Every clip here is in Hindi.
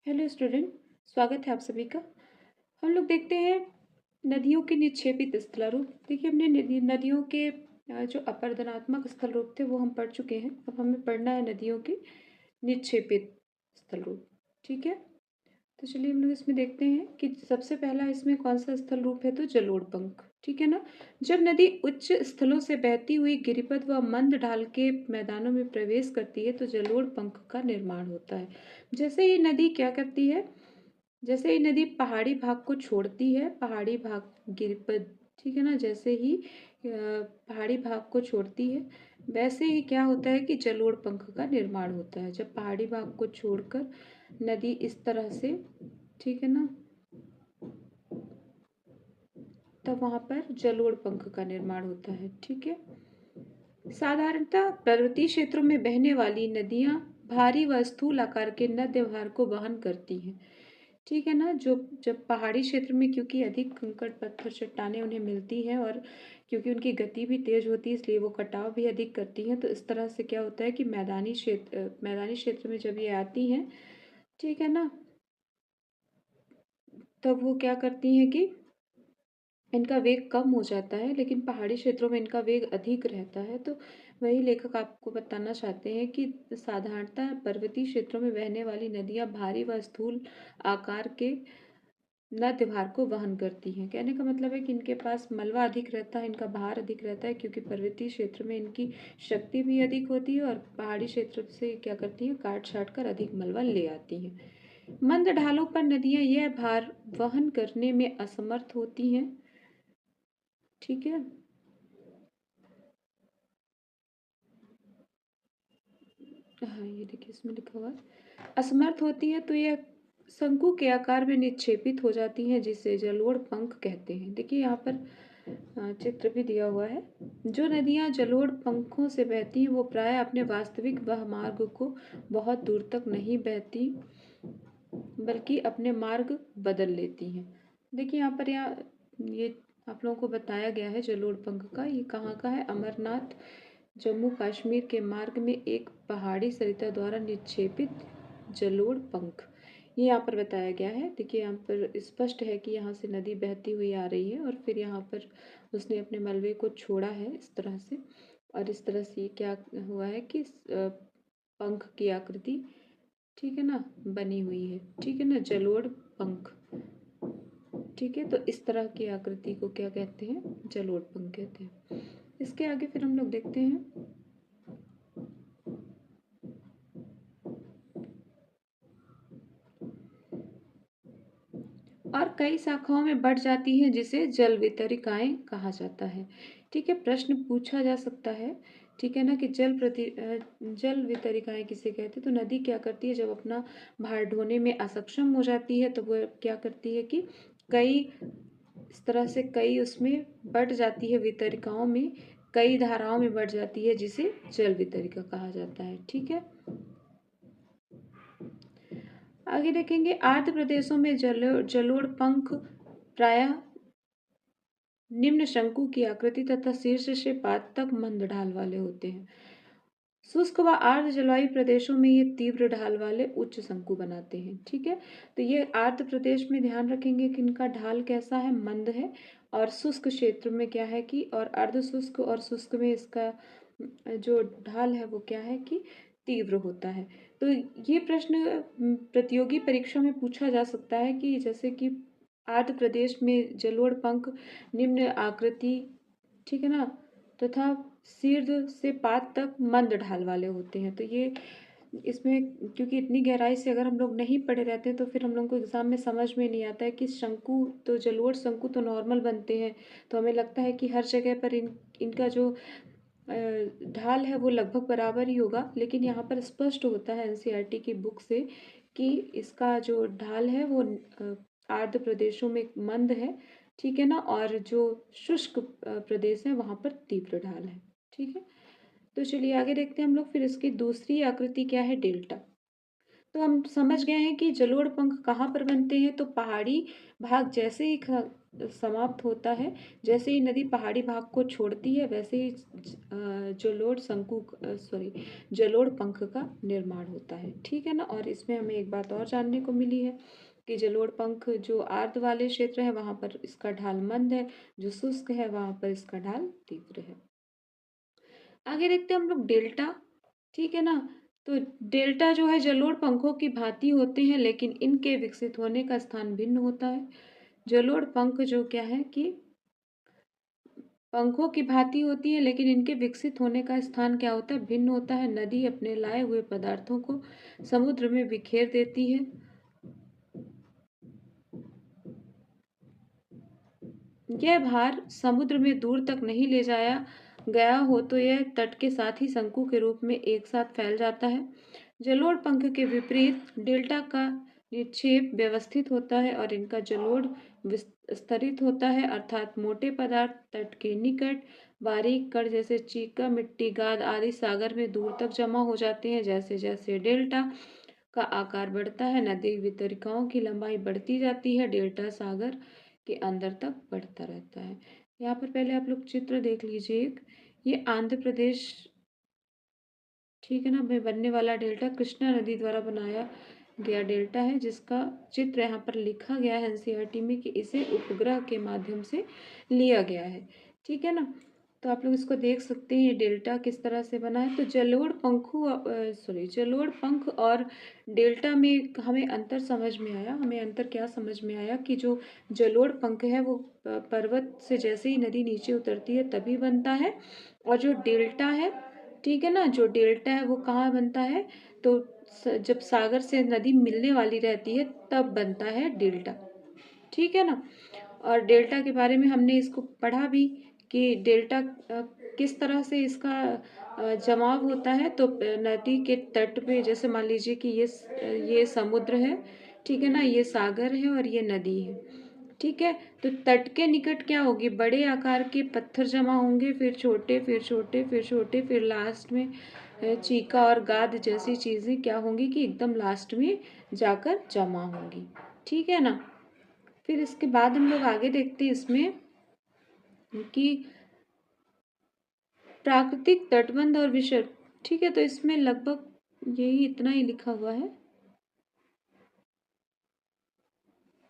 Hello student. स्वागत है आप सभी का। हम लोग देखते हैं नदियों के निक्षेपित स्थल रूप। देखिए हमने नदियों के जो अपरदनात्मक स्थल रूप थे वो हम पढ़ चुके हैं। अब हमें पढ़ना है नदियों के निक्षेपित स्थल रूप। ठीक है, तो चलिए हम लोग इसमें देखते हैं कि सबसे पहला इसमें कौन सा स्थल रूप है, तो जलोढ़ पंख। ठीक है ना। जब नदी उच्च स्थलों से बहती हुई गिरिपथ व मंद ढाल के मैदानों में प्रवेश करती है तो जलोढ़ पंख का निर्माण होता है। जैसे ही नदी क्या करती है, जैसे ही नदी पहाड़ी भाग को छोड़ती है, पहाड़ी भाग गिरिपथ, ठीक है ना, जैसे ही पहाड़ी भाग को छोड़ती है वैसे ही क्या होता है कि जलोढ़ पंख का निर्माण होता है। जब पहाड़ी भाग को छोड़कर नदी इस तरह से, ठीक है ना, तब वहां पर जलोढ़ पंख का निर्माण होता है। ठीक है। साधारणतः पर्वतीय क्षेत्रों में बहने वाली नदियां भारी व स्थूल आकार के नद्य भार को वहन करती हैं। ठीक है ना। जो जब पहाड़ी क्षेत्र में क्योंकि अधिक कंकड़ पत्थर चट्टानें उन्हें मिलती हैं और क्योंकि उनकी गति भी तेज होती है इसलिए वो कटाव भी अधिक करती हैं, तो इस तरह से क्या होता है कि मैदानी क्षेत्र में जब ये आती हैं, ठीक है ना, तब वो क्या करती हैं कि इनका वेग कम हो जाता है, लेकिन पहाड़ी क्षेत्रों में इनका वेग अधिक रहता है। तो वही लेखक आपको बताना चाहते हैं कि साधारणतः पर्वतीय क्षेत्रों में बहने वाली नदियां भारी व स्थूल आकार के नद्य भार को वहन करती हैं। कहने का मतलब है कि इनके पास मलबा अधिक रहता है, इनका भार अधिक रहता है, क्योंकि पर्वतीय क्षेत्र में इनकी शक्ति भी अधिक होती है और पहाड़ी क्षेत्र से क्या करती हैं, काट छाट कर अधिक मलबा ले आती हैं। मंद ढालों पर नदियां यह भार वहन करने में असमर्थ होती हैं। ठीक है। हाँ, ये देखिए इसमें लिखा हुआ है असमर्थ होती है, तो यह शंकु के आकार में निक्षेपित हो जाती हैं, जिसे जलोढ़ पंख कहते हैं। देखिए यहाँ पर चित्र भी दिया हुआ है। जो नदियाँ जलोढ़ पंखों से बहती हैं वो प्राय अपने वास्तविक वह मार्ग को बहुत दूर तक नहीं बहती, बल्कि अपने मार्ग बदल लेती हैं। देखिए यहाँ पर ये आप लोगों को बताया गया है जलोढ़ पंख का। ये कहाँ का है, अमरनाथ जम्मू कश्मीर के मार्ग में एक पहाड़ी सरिता द्वारा निक्षेपित जलोढ़ पंख, ये यहाँ पर बताया गया है। देखिए यहाँ पर स्पष्ट है कि यहाँ से नदी बहती हुई आ रही है और फिर यहाँ पर उसने अपने मलबे को छोड़ा है इस तरह से, और इस तरह से ये क्या हुआ है कि पंख की आकृति, ठीक है ना, बनी हुई है। ठीक है ना, जलोढ़ पंख। ठीक है, तो इस तरह की आकृति को क्या कहते हैं, जलोढ़ पंख कहते हैं। इसके आगे फिर हम लोग देखते हैं और कई शाखाओं में बढ़ जाती हैं जिसे जल वितरिकाएं कहा जाता है। ठीक है, प्रश्न पूछा जा सकता है, ठीक है ना, कि जल वितरिकाएं किसे कहते हैं। तो नदी क्या करती है, जब अपना भार ढोने में असक्षम हो जाती है तो वो क्या करती है कि कई इस तरह से कई उसमें बढ़ जाती है, वितरिकाओं में कई धाराओं में बढ़ जाती है, जिसे जल वितरिका कहा जाता है। ठीक है। आगे देखेंगे आर्द्र प्रदेशों में जलोढ़ पंख प्रायः निम्न शंकु की आकृति तथा शीर्ष से पाद तक मंद ढाल वाले होते हैं। शुष्क व आर्द्र जलवायु प्रदेशों में ये तीव्र ढाल वाले उच्च शंकु बनाते हैं। ठीक है, तो ये आर्द्र प्रदेश में ध्यान रखेंगे कि इनका ढाल कैसा है, मंद है, और शुष्क क्षेत्र में क्या है कि, और अर्ध शुष्क और शुष्क में इसका जो ढाल है वो क्या है कि तीव्र होता है। तो ये प्रश्न प्रतियोगी परीक्षा में पूछा जा सकता है कि जैसे कि आंध्र प्रदेश में जलोढ़ पंख निम्न आकृति, ठीक है ना, तथा शीर्ष से पाद तक मंद ढाल वाले होते हैं। तो ये इसमें क्योंकि इतनी गहराई से अगर हम लोग नहीं पढ़े रहते हैं तो फिर हम लोग को एग्जाम में समझ में नहीं आता है कि शंकु, तो जलोढ़ शंकु तो नॉर्मल बनते हैं, तो हमें लगता है कि हर जगह पर इनका जो ढाल है वो लगभग बराबर ही होगा, लेकिन यहाँ पर स्पष्ट होता है एनसीईआरटी की बुक से कि इसका जो ढाल है वो आर्द्र प्रदेशों में मंद है, ठीक है ना, और जो शुष्क प्रदेश है वहाँ पर तीव्र ढाल है। ठीक है, तो चलिए आगे देखते हैं हम लोग। फिर इसकी दूसरी आकृति क्या है, डेल्टा। तो हम समझ गए हैं कि जलोढ़ पंख कहाँ पर बनते हैं। तो पहाड़ी भाग जैसे ही समाप्त होता है, जैसे ही नदी पहाड़ी भाग को छोड़ती है, वैसे ही जलोढ़ पंख का निर्माण होता है। ठीक है ना। और इसमें हमें एक बात और जानने को मिली है कि जलोढ़ पंख जो आर्द्र वाले क्षेत्र है वहां पर इसका ढाल मंद है, जो शुष्क है वहां पर इसका ढाल तीव्र है। आगे देखते हैं हम लोग डेल्टा। ठीक है ना। तो डेल्टा जो है जलोढ़ पंखों की भांति होते हैं, लेकिन इनके विकसित होने का स्थान भिन्न होता है। जलोढ़ पंख जो क्या है कि पंखों की भांति होती है, लेकिन इनके विकसित होने का स्थान क्या होता है, भिन्न होता है। नदी अपने लाए हुए पदार्थों को समुद्र में बिखेर देती है। यह भार समुद्र में दूर तक नहीं ले जाया गया हो तो यह तट के साथ ही शंकु के रूप में एक साथ फैल जाता है। जलोढ़ पंख के विपरीत डेल्टा का निक्षेप व्यवस्थित होता है और इनका जलोढ़ विस्तरित होता है, अर्थात मोटे पदार्थ तट के निकट, बारीक कण जैसे चीका, मिट्टी, गाद आदि सागर में दूर तक जमा हो जाते हैं। जैसे जैसे डेल्टा का आकार बढ़ता है, नदी वितरिकाओं की लंबाई बढ़ती जाती है, डेल्टा सागर के अंदर तक बढ़ता रहता है। यहाँ पर पहले आप लोग चित्र देख लीजिए। एक ये आंध्र प्रदेश, ठीक है ना, में बनने वाला डेल्टा कृष्णा नदी द्वारा बनाया गया डेल्टा है, जिसका चित्र यहाँ पर लिखा गया है एनसीईआरटी में कि इसे उपग्रह के माध्यम से लिया गया है। ठीक है ना। तो आप लोग इसको देख सकते हैं ये डेल्टा किस तरह से बना है। तो जलोढ़ पंख और डेल्टा में हमें अंतर समझ में आया। हमें अंतर क्या समझ में आया कि जो जलोढ़ पंख है वो पर्वत से जैसे ही नदी नीचे उतरती है तभी बनता है, और जो डेल्टा है, ठीक है ना, जो डेल्टा है वो कहाँ बनता है, तो जब सागर से नदी मिलने वाली रहती है तब बनता है डेल्टा। ठीक है ना। और डेल्टा के बारे में हमने इसको पढ़ा भी कि डेल्टा किस तरह से इसका जमाव होता है। तो नदी के तट पे जैसे मान लीजिए कि ये समुद्र है, ठीक है ना, ये सागर है और ये नदी है। ठीक है। तो तट के निकट क्या होगी, बड़े आकार के पत्थर जमा होंगे, फिर छोटे, फिर छोटे, फिर छोटे, फिर लास्ट में चीका और गाद जैसी चीजें क्या होंगी कि एकदम लास्ट में जाकर जमा होंगी। ठीक है ना। फिर इसके बाद हम लोग आगे देखते हैं इसमें कि प्राकृतिक तटबंध और विसर्ग। ठीक है। तो इसमें लगभग यही इतना ही लिखा हुआ है।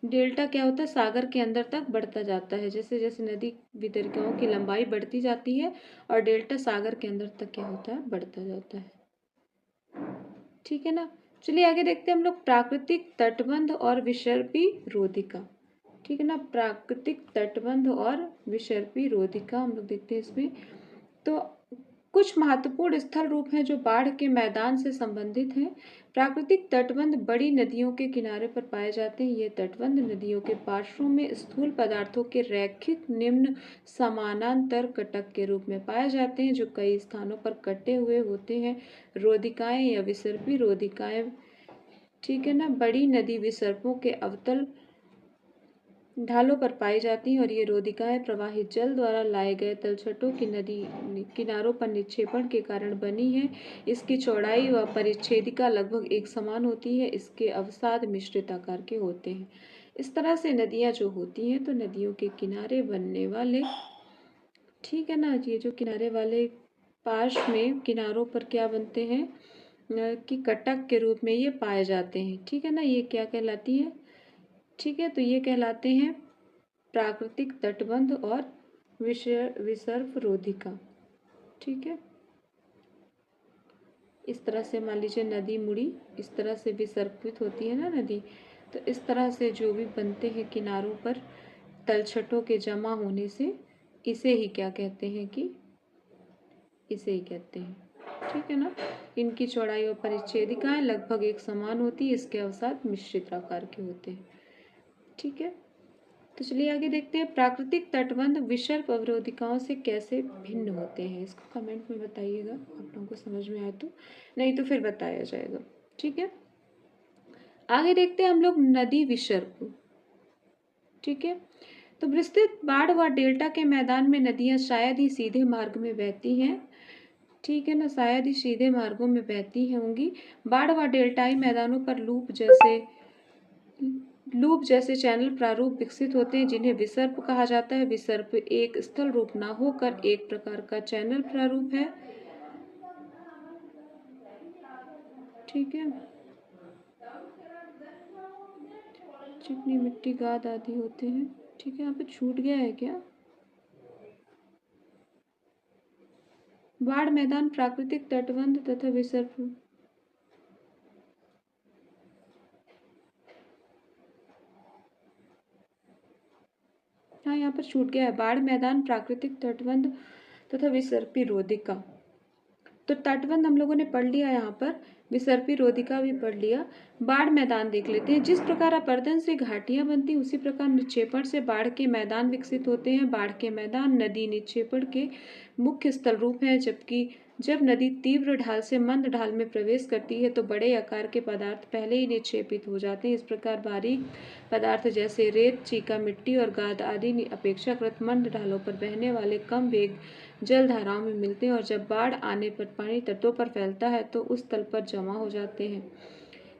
डेल्टा क्या होता है, सागर के अंदर तक बढ़ता जाता है। जैसे जैसे नदी वितरिकाओं की लंबाई बढ़ती जाती है और डेल्टा सागर के अंदर तक क्या होता है, बढ़ता जाता है। ठीक है ना। चलिए आगे देखते हैं हम लोग प्राकृतिक तटबंध और विसर्पी रोधिका। ठीक है ना। प्राकृतिक तटबंध और विसर्पी रोधिका हम लोग देखते हैं इसमें। तो कुछ महत्वपूर्ण स्थल रूप हैं जो बाढ़ के मैदान से संबंधित हैं। प्राकृतिक तटबंध बड़ी नदियों के किनारे पर पाए जाते हैं। ये तटबंध नदियों के पार्श्वों में स्थूल पदार्थों के रैखिक निम्न समानांतर कटक के रूप में पाए जाते हैं, जो कई स्थानों पर कटे हुए होते हैं। रोधिकाएं या विसर्पी रोधिकाएं, ठीक है ना, बड़ी नदी विसर्पों के अवतल ढालों पर पाई जाती हैं और ये रोधिकाएं प्रवाहित जल द्वारा लाए गए तलछटों की नदी किनारों पर निक्षेपण के कारण बनी है। इसकी चौड़ाई व परिच्छेदिका लगभग एक समान होती है। इसके अवसाद मिश्रित आकार के होते हैं। इस तरह से नदियां जो होती हैं, तो नदियों के किनारे बनने वाले, ठीक है ना, ये जो किनारे वाले पार्श्व में किनारों पर क्या बनते हैं कि कटक के रूप में ये पाए जाते हैं। ठीक है ना। ये क्या कहलाती है, ठीक है, तो ये कहलाते हैं प्राकृतिक तटबंध और विसर्प रोधिका। ठीक है। इस तरह से मान लीजिए नदी मुड़ी इस तरह से विसर्पित होती है ना नदी, तो इस तरह से जो भी बनते हैं किनारों पर तलछटों के जमा होने से, इसे ही क्या कहते हैं कि इसे ही कहते हैं। ठीक है ना। इनकी चौड़ाई और परिच्छेदिकाएं लगभग एक समान होती है। इसके अवसाद मिश्रित आकार के होते हैं। ठीक है। तो चलिए आगे देखते हैं प्राकृतिक तटबंध विसर्प अवरोधिकाओं से कैसे भिन्न होते हैं। इसको कमेंट में बताइएगा, आप लोगों को समझ में आए तो, नहीं तो फिर बताया जाएगा। ठीक है। आगे देखते हैं हम लोग नदी विसर्प। ठीक है। तो विस्तृत बाढ़ व डेल्टा के मैदान में नदियां शायद ही सीधे मार्ग में बहती हैं। ठीक है ना, शायद ही सीधे मार्गों में बहती होंगी। बाढ़ व डेल्टाई मैदानों पर लूप जैसे चैनल प्रारूप विकसित होते हैं, जिन्हें विसर्प कहा जाता है। विसर्प एक स्थल रूप ना होकर एक प्रकार का चैनल प्रारूप है। ठीक है, चिकनी मिट्टी, गाद आदि होते हैं। ठीक है, यहाँ पे छूट गया है क्या? बाढ़ मैदान प्राकृतिक तटबंध तथा विसर्प। हाँ, यहाँ पर छूट गया है। बाढ़ मैदान प्राकृतिक तटबंध तथा विसर्पी रोधिका। तो तटबंध हम लोगों ने पढ़ लिया, यहाँ पर विसर्पी रोधिका भी पढ़ लिया। बाढ़ मैदान देख लेते हैं। जिस प्रकार अपर्दन से घाटियां बनती, उसी प्रकार निक्षेपण से बाढ़ के मैदान विकसित होते हैं। बाढ़ के मैदान नदी निक्षेपण के मुख्य स्थल रूप हैं, जबकि जब नदी तीव्र ढाल से मंद ढाल में प्रवेश करती है तो बड़े आकार के पदार्थ पहले ही निक्षेपित हो जाते हैं। इस प्रकार बारीक पदार्थ जैसे रेत, चीका मिट्टी और गाद आदि अपेक्षाकृत मंद ढालों पर बहने वाले कम वेग जल धाराओं में मिलते हैं, और जब बाढ़ आने पर पानी तटों पर फैलता है तो उस तल पर जमा हो जाते हैं।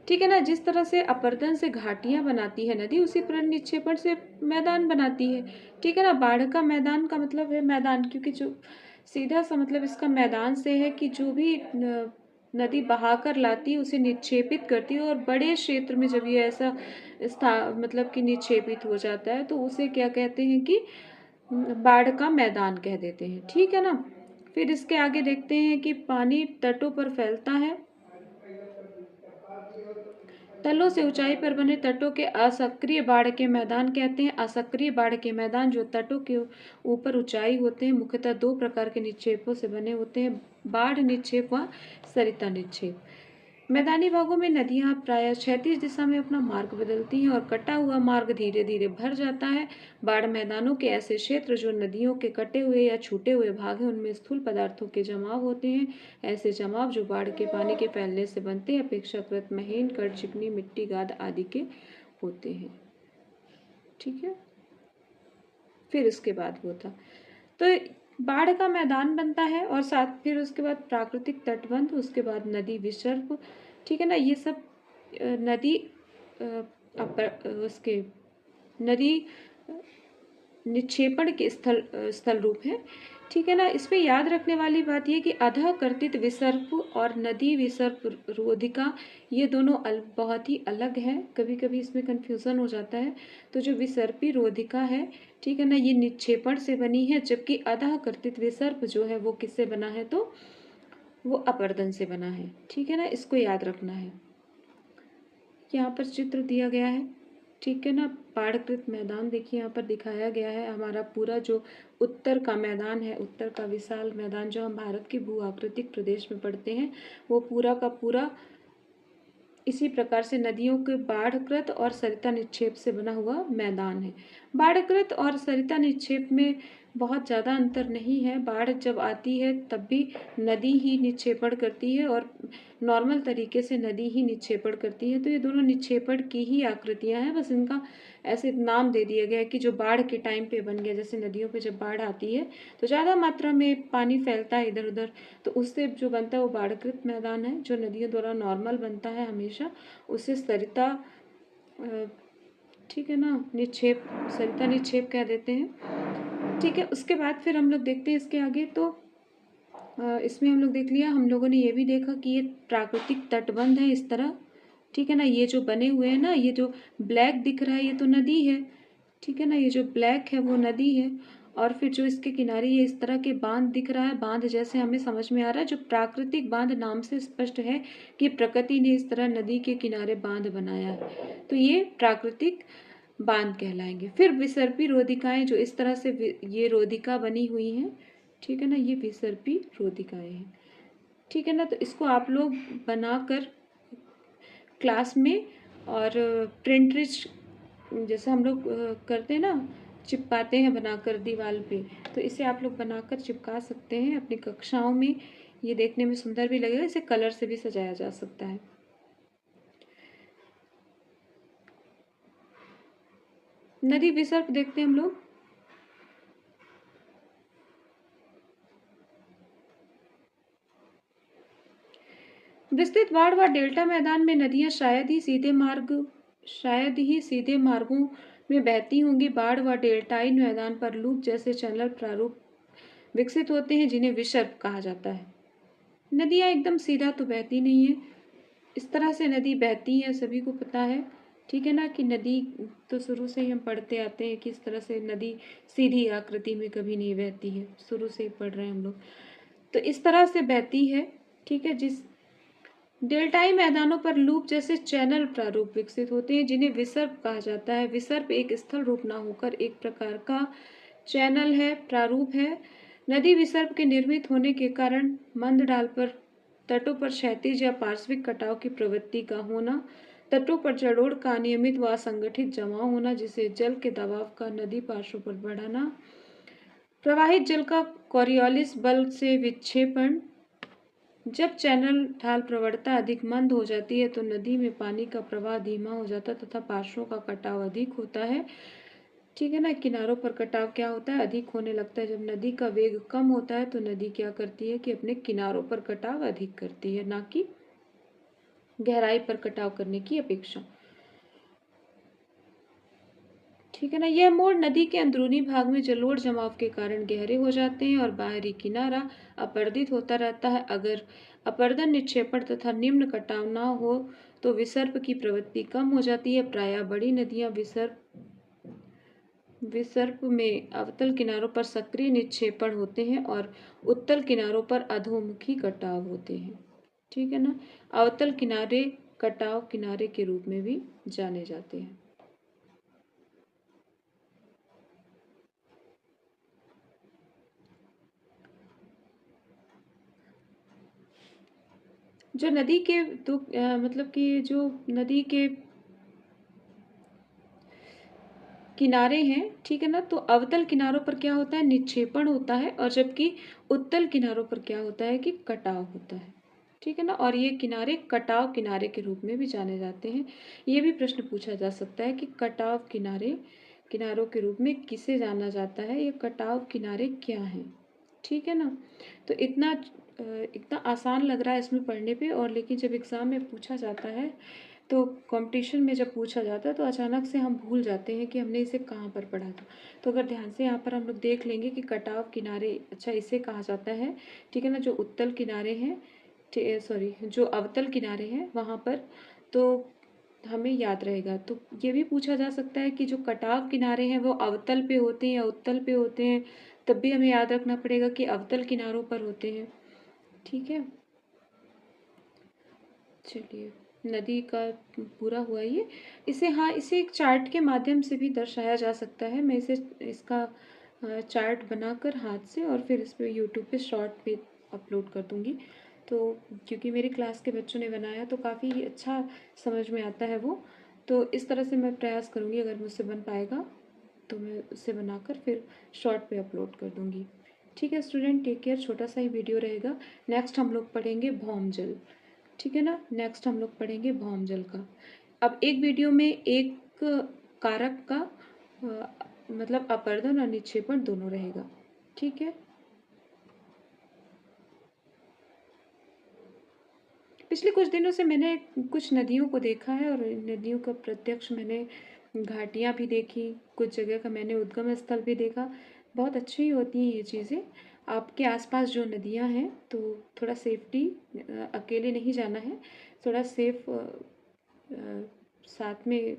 ठीक है ना, जिस तरह से अपर्दन से घाटियां बनाती है नदी, उसी प्रकार निक्षेपण से मैदान बनाती है। ठीक है ना, बाढ़ का मैदान का मतलब है मैदान, क्योंकि जो सीधा सा मतलब इसका मैदान से है कि जो भी नदी बहाकर लाती है उसे निक्षेपित करती है, और बड़े क्षेत्र में जब ये ऐसा मतलब कि निक्षेपित हो जाता है तो उसे क्या कहते हैं कि बाढ़ का मैदान कह देते हैं। ठीक है ना, फिर इसके आगे देखते हैं कि पानी तटों पर फैलता है। तलों से ऊंचाई पर बने तटों के असक्रिय बाढ़ के मैदान कहते हैं। असक्रिय बाढ़ के मैदान जो तटों के ऊपर ऊंचाई होते हैं, मुख्यतः दो प्रकार के निक्षेपों से बने होते हैं, बाढ़ निक्षेप व सरिता निक्षेप। मैदानी भागों में नदियां प्रायः क्षैतिज दिशा में अपना मार्ग बदलती हैं और कटा हुआ मार्ग धीरे धीरे भर जाता है। बाढ़ मैदानों के ऐसे क्षेत्र जो नदियों के कटे हुए या छूटे हुए भाग हैं, उनमें स्थूल पदार्थों के जमाव होते हैं। ऐसे जमाव जो बाढ़ के पानी के फैलने से बनते हैं, अपेक्षाकृत महीन कण, चिकनी मिट्टी, गाद आदि के होते हैं। ठीक है, फिर इसके बाद होता तो बाढ़ का मैदान बनता है, और साथ फिर उसके बाद प्राकृतिक तटबंध, उसके बाद नदी विसर्प। ठीक है ना, ये सब नदी उसके नदी निक्षेपण के स्थल रूप है। ठीक है ना, इसमें याद रखने वाली बात यह कि अधः कर्तित विसर्प और नदी विसर्प रोधिका, ये दोनों बहुत ही अलग है। कभी कभी इसमें कंफ्यूजन हो जाता है। तो जो विसर्पी रोधिका है, ठीक है ना, ये निक्षेपण से बनी है, जबकि अधः कर्तित विसर्प जो है वो किससे बना है, तो वो अपर्दन से बना है। ठीक है ना, इसको याद रखना है। यहाँ पर चित्र दिया गया है। ठीक है ना, बाढ़कृत मैदान देखिए यहाँ पर दिखाया गया है। हमारा पूरा जो उत्तर का मैदान है, उत्तर का विशाल मैदान जो हम भारत के भू आकृतिक प्रदेश में पढ़ते हैं, वो पूरा का पूरा इसी प्रकार से नदियों के बाढ़कृत और सरिता निक्षेप से बना हुआ मैदान है। बाढ़कृत और सरिता निक्षेप में बहुत ज़्यादा अंतर नहीं है। बाढ़ जब आती है तब भी नदी ही निक्षेपण करती है, और नॉर्मल तरीके से नदी ही निक्षेपण करती है। तो ये दोनों निक्षेपण की ही आकृतियां हैं, बस इनका ऐसे नाम दे दिया गया है कि जो बाढ़ के टाइम पे बन गया। जैसे नदियों पे जब बाढ़ आती है तो ज़्यादा मात्रा में पानी फैलता है इधर उधर, तो उससे जो बनता है वो बाढ़कृत मैदान है। जो नदियों द्वारा नॉर्मल बनता है हमेशा, उसे सरिता, ठीक है ना, निक्षेप, सरिता निक्षेप कह देते हैं। ठीक है, उसके बाद फिर हम लोग देखते हैं इसके आगे। तो इसमें हम लोग देख लिया, हम लोगों ने ये भी देखा कि ये प्राकृतिक तटबंध है इस तरह। ठीक है ना, ये जो बने हुए हैं ना, ये जो ब्लैक दिख रहा है ये तो नदी है। ठीक है ना, ये जो ब्लैक है वो नदी है, और फिर जो इसके किनारे ये इस तरह के बांध दिख रहा है, बांध जैसे हमें समझ में आ रहा है। जो प्राकृतिक बांध नाम से स्पष्ट है कि प्रकृति ने इस तरह नदी के किनारे बांध बनाया है, तो ये प्राकृतिक बांध कहलाएंगे। फिर विसर्पी रोधिकाएं जो इस तरह से ये रोधिका बनी हुई हैं, ठीक है ना, ये विसर्पी रोधिकाएं हैं। ठीक है ना, तो इसको आप लोग बनाकर क्लास में, और प्रिंटरिच जैसे हम लोग करते हैं ना, चिपकाते हैं बनाकर दीवार पे, तो इसे आप लोग बनाकर चिपका सकते हैं अपनी कक्षाओं में। ये देखने में सुंदर भी लगेगा, इसे कलर से भी सजाया जा सकता है। नदी विसर्प देखते हैं हम लोग। विस्तृत बाढ़ व डेल्टा मैदान में नदियां शायद ही सीधे मार्गों में बहती होंगी। बाढ़ व डेल्टाई मैदान पर लूप जैसे चैनल प्रारूप विकसित होते हैं जिन्हें विसर्प कहा जाता है। नदियां एकदम सीधा तो बहती नहीं है, इस तरह से नदी बहती है, सभी को पता है, ठीक है ना, कि नदी तो शुरू से ही हम पढ़ते आते हैं कि इस तरह से नदी सीधी आकृति में कभी नहीं बहती है, शुरू से ही पढ़ रहे हैं हम लोग। तो इस तरह से बहती है, ठीक है। जिस डेल्टाई मैदानों पर लूप जैसे चैनल प्रारूप विकसित होते हैं जिन्हें विसर्प कहा जाता है। विसर्प एक स्थल रूप न होकर एक प्रकार का चैनल है, प्रारूप है। नदी विसर्प के निर्मित होने के कारण मंद ढाल पर तटों पर क्षैतिज या पार्श्विक कटाव की प्रवृत्ति का होना, तटों पर जलोढ़ का अनियमित व असंगठित जमाव होना जिससे जल के दबाव का नदी पार्श्वों पर बढ़ाना, प्रवाहित जल का कोरियोलिस बल से विक्षेपण। जब चैनल ढाल प्रवणता अधिक मंद हो जाती है तो नदी में पानी का प्रवाह धीमा हो जाता है तथा पार्श्वों का कटाव अधिक होता है, ठीक है ना। किनारों पर कटाव क्या होता है, अधिक होने लगता है। जब नदी का वेग कम होता है तो नदी क्या करती है कि अपने किनारों पर कटाव अधिक करती है, ना कि गहराई पर कटाव करने की अपेक्षा, ठीक है ना। यह मोड़ नदी के अंदरूनी भाग में जलोढ़ जमाव के कारण गहरे हो जाते हैं और बाहरी किनारा अपर्दित होता रहता है। अगर अपर्दन निक्षेपण तथा निम्न कटाव न हो तो विसर्प की प्रवृत्ति कम हो जाती है। प्रायः बड़ी नदियां विसर्प में अवतल किनारों पर सक्रिय निक्षेपण होते हैं और उत्तल किनारों पर अधोमुखी कटाव होते हैं, ठीक है ना। अवतल किनारे कटाव किनारे के रूप में भी जाने जाते हैं। जो नदी के मतलब कि जो नदी के किनारे हैं, ठीक है ना, तो अवतल किनारों पर क्या होता है, निक्षेपण होता है, और जबकि उत्तल किनारों पर क्या होता है कि कटाव होता है, ठीक है ना। और ये किनारे कटाव किनारे के रूप में भी जाने जाते हैं। ये भी प्रश्न पूछा जा सकता है कि कटाव किनारों के रूप में किसे जाना जाता है, ये कटाव किनारे क्या हैं, ठीक है ना। तो इतना आसान लग रहा है इसमें पढ़ने पे, और लेकिन जब एग्ज़ाम में पूछा जाता है तो कंपटीशन में जब पूछा जाता है तो अचानक से हम भूल जाते हैं कि हमने इसे कहाँ पर पढ़ा था। तो अगर ध्यान से यहाँ पर हम लोग देख लेंगे कि कटाव किनारे, अच्छा इसे कहा जाता है, ठीक है ना, जो उत्तल किनारे हैं, जो अवतल किनारे हैं वहाँ पर, तो हमें याद रहेगा। तो ये भी पूछा जा सकता है कि जो कटाव किनारे हैं वो अवतल पे होते हैं या उत्तल पे होते हैं, तब भी हमें याद रखना पड़ेगा कि अवतल किनारों पर होते हैं, ठीक है। चलिए, नदी का पूरा हुआ ये। इसे एक चार्ट के माध्यम से भी दर्शाया जा सकता है। मैं इसका चार्ट बनाकर हाथ से और फिर इस पे यूट्यूब पे शॉर्ट पे अपलोड कर दूँगी। तो क्योंकि मेरी क्लास के बच्चों ने बनाया तो काफ़ी अच्छा समझ में आता है वो। तो इस तरह से मैं प्रयास करूँगी, अगर मुझसे बन पाएगा तो मैं उसे बनाकर फिर शॉर्ट पे अपलोड कर दूँगी। ठीक है स्टूडेंट, टेक केयर। छोटा सा ही वीडियो रहेगा। नेक्स्ट हम लोग पढ़ेंगे भौम जल, ठीक है ना। नेक्स्ट हम लोग पढ़ेंगे भौम जल का। अब एक वीडियो में एक कारक का मतलब अपर्दन और निक्षेपण दोनों रहेगा, ठीक है। पिछले कुछ दिनों से मैंने कुछ नदियों को देखा है और नदियों का प्रत्यक्ष मैंने घाटियाँ भी देखी, कुछ जगह का मैंने उद्गम स्थल भी देखा। बहुत अच्छी होती हैं ये चीज़ें। आपके आसपास जो नदियाँ हैं तो थोड़ा सेफ्टी, अकेले नहीं जाना है, थोड़ा सेफ साथ में,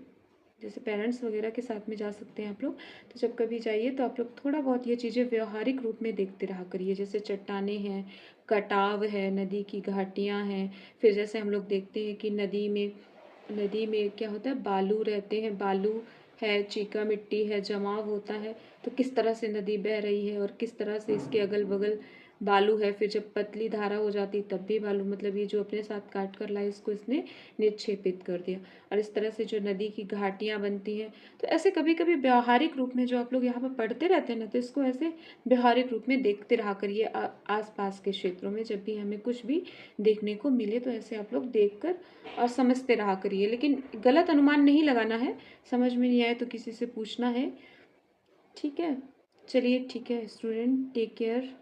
जैसे पेरेंट्स वगैरह के साथ में जा सकते हैं आप लोग। तो जब कभी जाइए तो आप लोग थोड़ा बहुत ये चीज़ें व्यवहारिक रूप में देखते रहा करिए, जैसे चट्टानें हैं, कटाव है, नदी की घाटियाँ हैं। फिर जैसे हम लोग देखते हैं कि नदी में क्या होता है, बालू रहते हैं, बालू है, चीका मिट्टी है, जमाव होता है। तो किस तरह से नदी बह रही है और किस तरह से इसके अगल बगल बालू है। फिर जब पतली धारा हो जाती तब भी बालू, मतलब ये जो अपने साथ काट कर लाई इसको इसने निक्षेपित कर दिया। और इस तरह से जो नदी की घाटियाँ बनती हैं, तो ऐसे कभी कभी व्यवहारिक रूप में जो आप लोग यहाँ पर पढ़ते रहते हैं ना, तो इसको ऐसे व्यवहारिक रूप में देखते रहा करिए। आस पास के क्षेत्रों में जब भी हमें कुछ भी देखने को मिले तो ऐसे आप लोग देख कर और समझते रहा करिए। लेकिन गलत अनुमान नहीं लगाना है, समझ में नहीं आए तो किसी से पूछना है, ठीक है। चलिए ठीक है स्टूडेंट, टेक केयर।